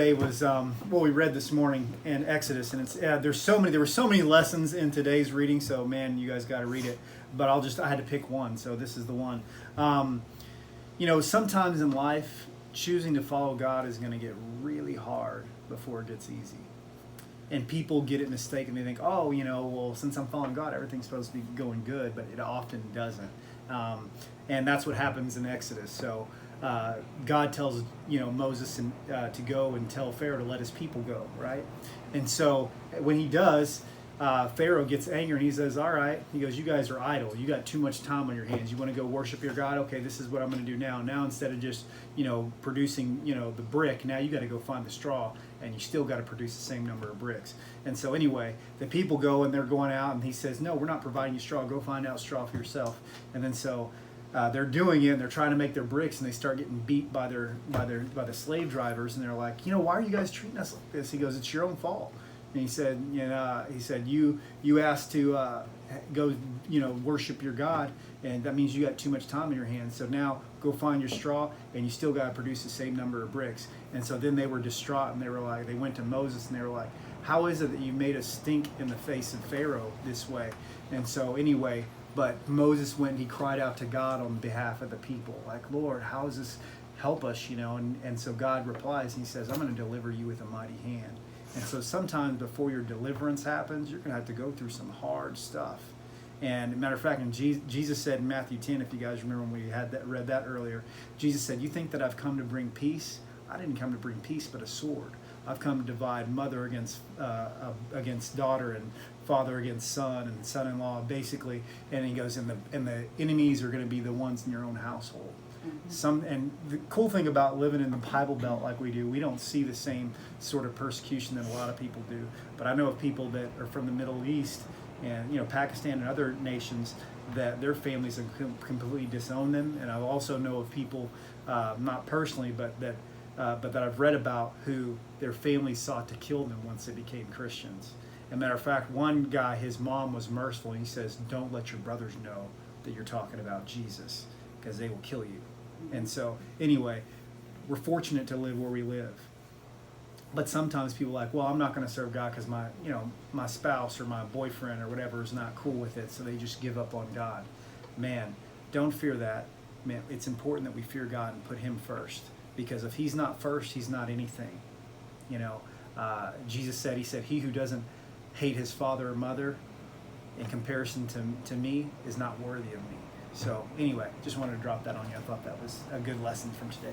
Today was what we read this morning in Exodus, and it's there were so many lessons in today's reading. So man, you guys got to read it. But I had to pick one, so this is the one. Sometimes in life, choosing to follow God is going to get really hard before it gets easy. And people get it mistaken. They think, well, since I'm following God, everything's supposed to be going good, but it often doesn't. And that's what happens in Exodus. So God tells Moses to go and tell Pharaoh to let his people go, right? And so when he does, Pharaoh gets angry and he says, all right, he goes, you guys are idle. You got too much time on your hands. You want to go worship your God? Okay, this is what I'm going to do now. Now instead of just, producing, the brick, now you got to go find the straw, and you still got to produce the same number of bricks. And so anyway, the people go and they're going out, and he says, no, we're not providing you straw. Go find out straw for yourself. And then so they're doing it, and they're trying to make their bricks, and they start getting beat by the slave drivers, and they're like, why are you guys treating us like this? He goes, it's your own fault. And he said, you asked to go, worship your God, and that means you got too much time in your hands. So now go find your straw, and you still got to produce the same number of bricks. And so then they were distraught, and they went to Moses, and they were like, how is it that you made us stink in the face of Pharaoh this way? And so anyway, but Moses went and he cried out to God on behalf of the people, like, Lord, how does this help us, And so God replies, and he says, I'm going to deliver you with a mighty hand. And so sometimes before your deliverance happens, you're going to have to go through some hard stuff. And matter of fact, and Jesus said in Matthew 10, if you guys remember when we read that earlier, Jesus said, you think that I've come to bring peace? I didn't come to bring peace, but a sword. I've come to divide mother against daughter, and father against son, and son-in-law, basically. And he goes, and the enemies are going to be the ones in your own household. And the cool thing about living in the Bible Belt like we do, we don't see the same sort of persecution that a lot of people do. But I know of people that are from the Middle East and Pakistan and other nations that their families have completely disowned them. And I also know of people, not personally, but that I've read about, who their families sought to kill them once they became Christians. As a matter of fact, one guy, his mom was merciful, and he says, don't let your brothers know that you're talking about Jesus, because they will kill you. And so anyway, we're fortunate to live where we live. But sometimes people are like, well, I'm not going to serve God because my spouse or my boyfriend or whatever is not cool with it, so they just give up on God. Man, don't fear that. Man, it's important that we fear God and put him first, because if he's not first, he's not anything. Jesus said, he who doesn't hate his father or mother in comparison to me is not worthy of me. So anyway, just wanted to drop that on you. I thought that was a good lesson from today.